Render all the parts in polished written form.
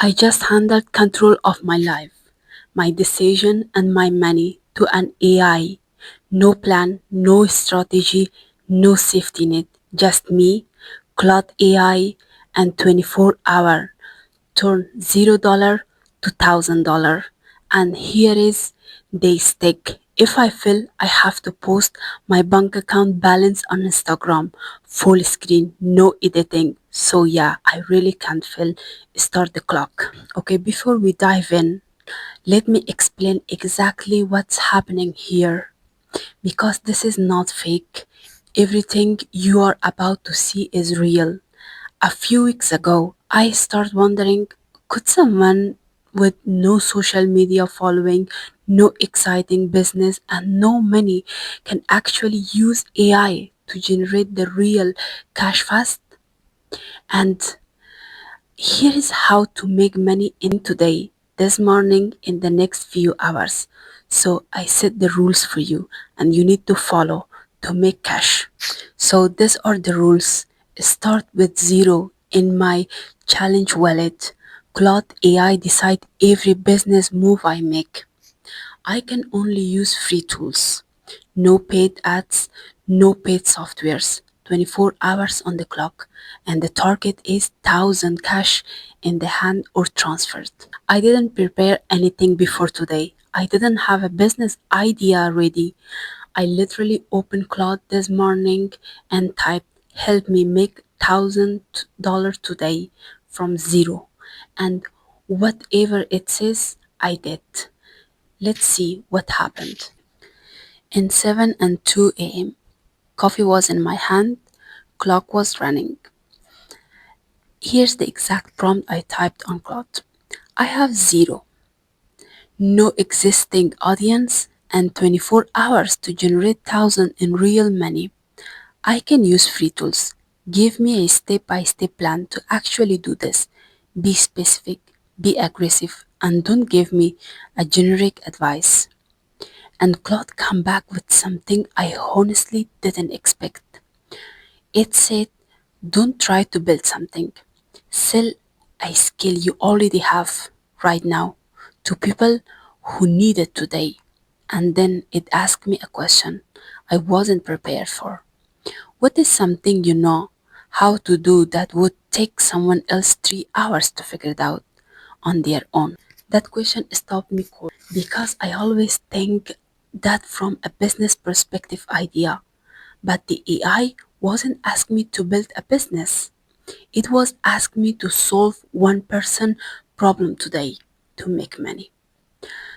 I just handed control of my life, my decision, and my money to an AI. No plan, no strategy, no safety net. Just me, Claude AI, and 24-hour turn $0 to $1,000. And here is they stick. If I feel I have to post my bank account balance on Instagram, full screen, no editing. So yeah, I really can't feel. Start the clock. Okay, before we dive in, let me explain exactly what's happening here because this is not fake. Everything you are about to see is real. A few weeks ago, I started wondering, could someone with no social media following, no exciting business, and no money can actually use AI to generate the real cash fast? And here is how to make money in today, this morning, in the next few hours. So I set the rules for you and you need to follow to make cash. So these are the rules. Start with zero in my challenge wallet. Claude AI decide every business move I make. I can only use free tools. No paid ads, no paid softwares. 24 hours on the clock, and the target is 1000 cash in the hand or transferred. I didn't prepare anything before today. I didn't have a business idea ready. I literally opened Claude this morning and typed, help me make $1,000 today from zero. And whatever it says, I did. Let's see what happened. In 7 and 2 a.m., coffee was in my hand, clock was running. Here's the exact prompt I typed on Claude. I have zero, no existing audience, and 24 hours to generate 1000 in real money. I can use free tools. Give me a step-by-step plan to actually do this. Be specific, be aggressive, and don't give me a generic advice. And Claude come back with something I honestly didn't expect. It said, don't try to build something. Sell a skill you already have right now to people who need it today. And then it asked me a question I wasn't prepared for. What is something you know how to do that would take someone else 3 hours to figure it out on their own? That question stopped me cold because I always think that from a business perspective idea. But the AI wasn't asking me to build a business. It was asking me to solve one person problem today to make money.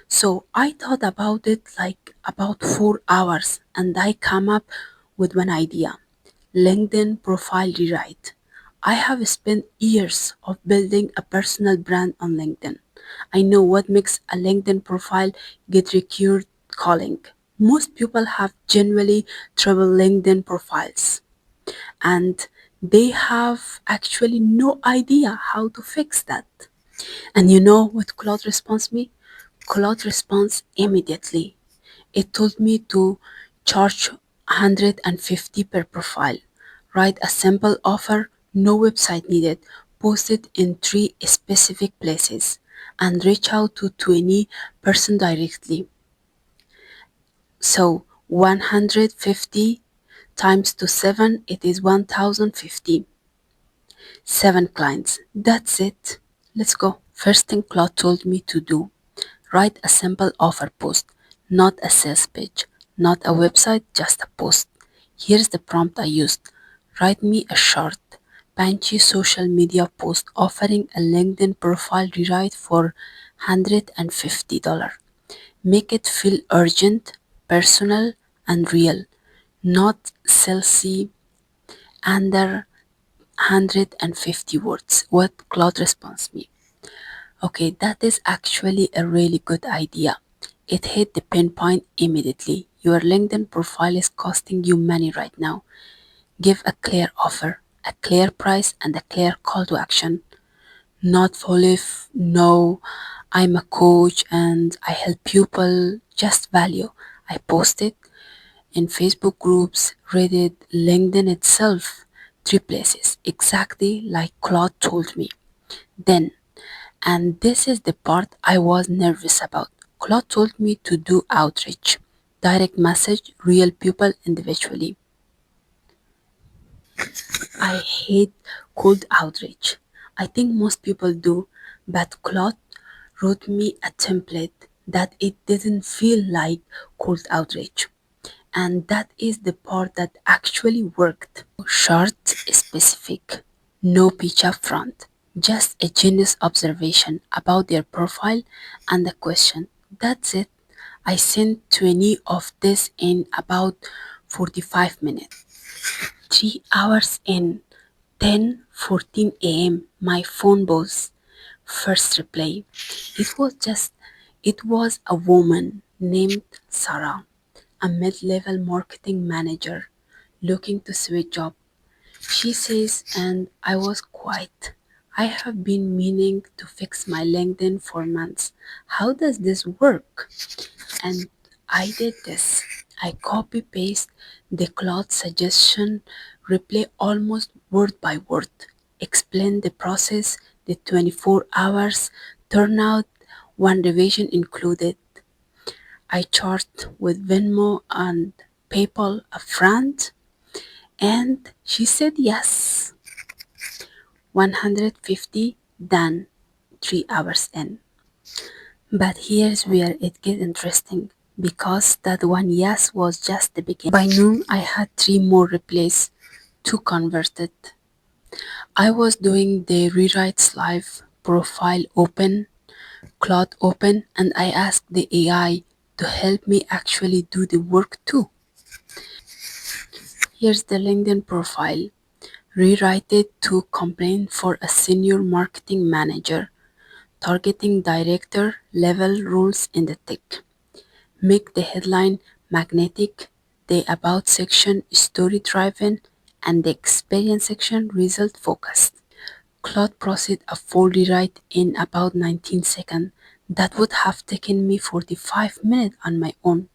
So I thought about it like about 4 hours and I come up with one idea. LinkedIn profile rewrite. I have spent years of building a personal brand on LinkedIn. I know what makes a LinkedIn profile get recurred calling. Most people have generally trouble LinkedIn profiles and they have actually no idea how to fix that. And you know what Claude responds me? Claude responds immediately. It told me to charge 150 per profile, write a simple offer, no website needed, post it in three specific places, and reach out to 20% directly. So 150 times to 7, it is 1050. 7 clients. That's it. Let's go. First thing Claude told me to do, write a simple offer post, not a sales page, not a website, just a post. Here's the prompt I used. Write me a short, punchy social media post offering a LinkedIn profile rewrite for $150. Make it feel urgent, personal, and real, not salesy under 150 words. What Claude responds me. Okay, that is actually a really good idea. It hit the pinpoint immediately. Your LinkedIn profile is costing you money right now. Give a clear offer, a clear price, and a clear call to action. Not full of, no, I'm a coach and I help people, just value. I post it in Facebook groups, Reddit, LinkedIn itself, three places, exactly like Claude told me. Then And this is the part I was nervous about. Claude told me to do outreach, direct message real people individually. I hate cold outreach. I think most people do, but Claude wrote me a template that it didn't feel like cold outreach. And that is the part that actually worked. Short, specific, no pitch up front, just a genius observation about their profile and a question. That's it. I sent 20 of this in about 45 minutes. 3 hours in, 10:14 a.m. My phone buzzed. First reply. It was a woman named Sarah, a mid-level marketing manager looking to switch job. She says, and I was quiet. I have been meaning to fix my LinkedIn for months. How does this work? And I did this. I copy paste the Claude suggestion, replay almost word by word, explain the process, the 24 hours, turnout, one revision included. I charged with Venmo and PayPal upfront, and she said yes. 150 done, 3 hours in. But here's where it gets interesting because that one yes was just the beginning. By noon, I had three more replays, two converted. I was doing the rewrites live, profile open, Claude open, and I asked the AI to help me actually do the work too. Here's the LinkedIn profile. Rewrite it to complain for a senior marketing manager, targeting director level roles in the tech. Make the headline magnetic, the about section story driven, and the experience section result focused. Claude processed a full rewrite in about 19 seconds. That would have taken me 45 minutes on my own.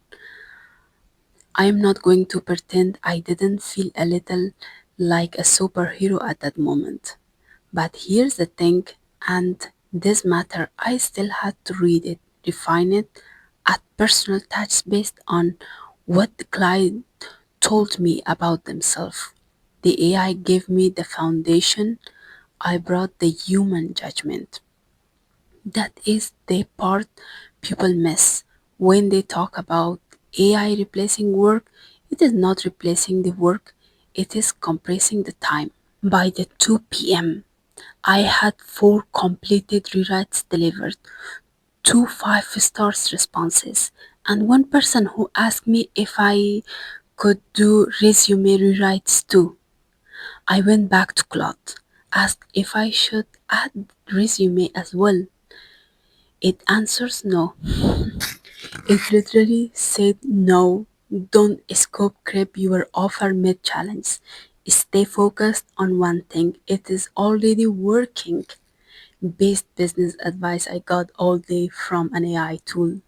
I am not going to pretend I didn't feel a little like a superhero at that moment. But here's the thing, and this matter, I still had to read it, refine it, add personal touch based on what the client told me about themselves. The AI gave me the foundation, I brought the human judgment. That is the part people miss when they talk about AI replacing work. It is not replacing the work, it is compressing the time. By the 2 p.m., I had four completed rewrites delivered, two five-stars responses, and one person who asked me if I could do resume rewrites too. I went back to Claude, asked if I should add resume as well. It answers no. It literally said no. Don't scope creep your offer mid challenge. Stay focused on one thing. It is already working. Best business advice I got all day from an AI tool.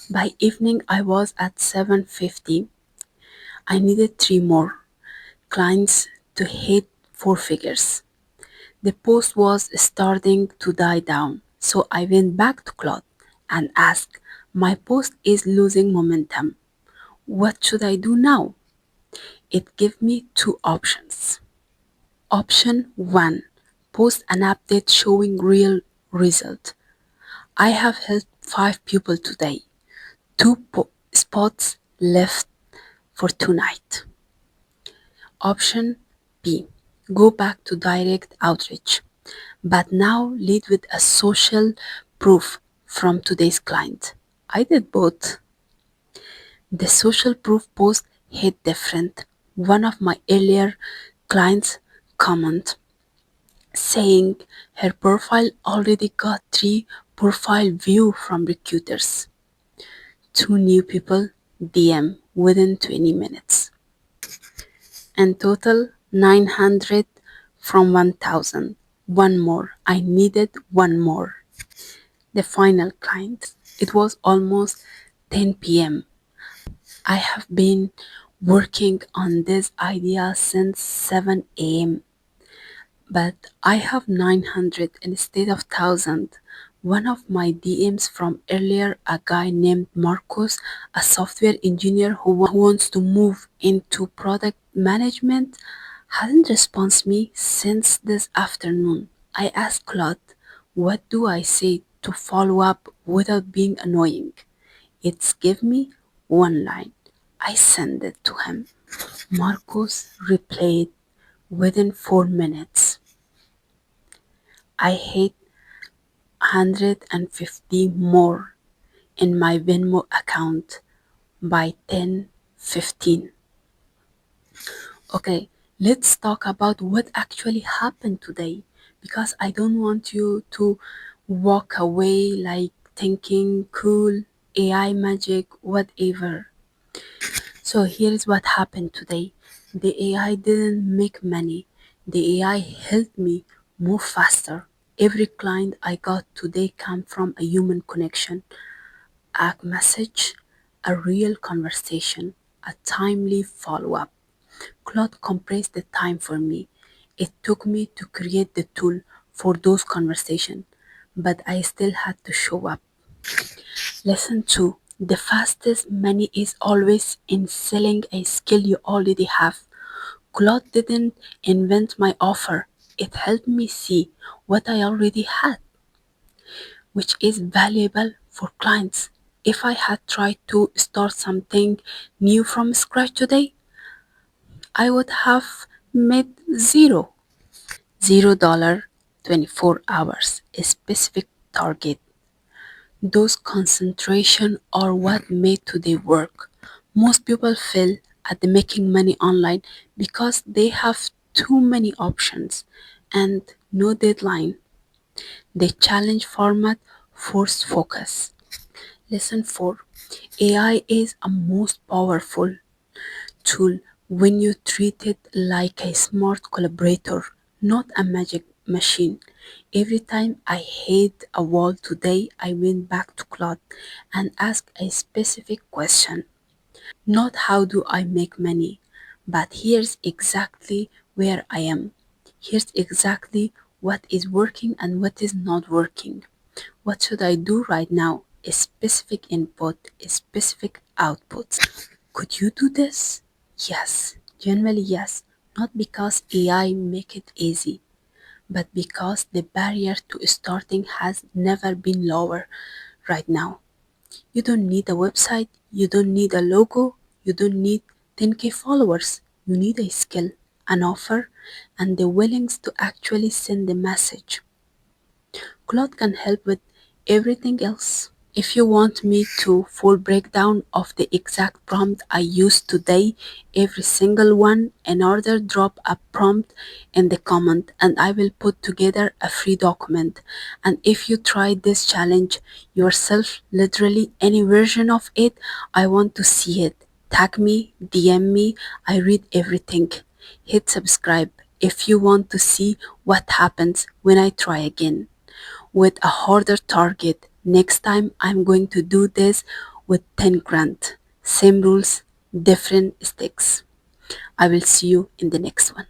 By evening I was at 750. I needed three more clients to hit four figures. The post was starting to die down, so I went back to Claude and asked, my post is losing momentum. What should I do now? It gave me two options. Option 1. Post an update showing real result. I have helped 5 people today. Two spots left for tonight. Option B. Go back to direct outreach, but now lead with a social proof from today's client. I did both. The social proof post hit different. One of my earlier clients comment saying her profile already got 3 profile view from recruiters. Two new people DM within 20 minutes. In total, 900 from 1000. One more. I needed one more. The final client. It was almost 10 p.m. I have been working on this idea since 7 a.m. but I have 900 instead of 1000. One of my DMs from earlier, a guy named Marcos, a software engineer who wants to move into product management, hasn't responded me since this afternoon. I asked Claude, what do I say to follow up without being annoying? It's give me one line. I send it to him. Marcos replied within 4 minutes. I hate 150 more in my Venmo account by 10:15. Okay, let's talk about what actually happened today because I don't want you to walk away like thinking cool, AI magic, whatever. So here's what happened today. The AI didn't make money. The AI helped me move faster. Every client I got today came from a human connection, a message, a real conversation, a timely follow up. Claude compressed the time for me. It took me to create the tool for those conversations, but I still had to show up. Lesson 2. The fastest money is always in selling a skill you already have. Claude didn't invent my offer. It helped me see what I already had, which is valuable for clients. If I had tried to start something new from scratch today, I would have made zero. $0, 24 hours, a specific target. Those concentration are what made today work. Most people fail at the making money online because they have too many options and no deadline. The challenge format forced focus. Lesson 4. AI is a most powerful tool when you treat it like a smart collaborator, not a magic machine. Every time I hit a wall today, I went back to Claude and asked a specific question. Not how do I make money, but here's exactly where I am. Here's exactly what is working and what is not working. What should I do right now? A specific input, a specific output. Could you do this? Yes, generally yes. Not because AI make it easy, but because the barrier to starting has never been lower right now. You don't need a website, you don't need a logo, you don't need 10k followers. You need a skill, an offer, and the willingness to actually send the message. Claude can help with everything else. If you want me to full breakdown of the exact prompt I used today, every single one, in order drop a prompt in the comment and I will put together a free document. And if you try this challenge yourself, literally any version of it, I want to see it. Tag me, DM me, I read everything. Hit subscribe if you want to see what happens when I try again with a harder target. Next time I'm going to do this with 10 grand. Same rules, different stakes. I will see you in the next one.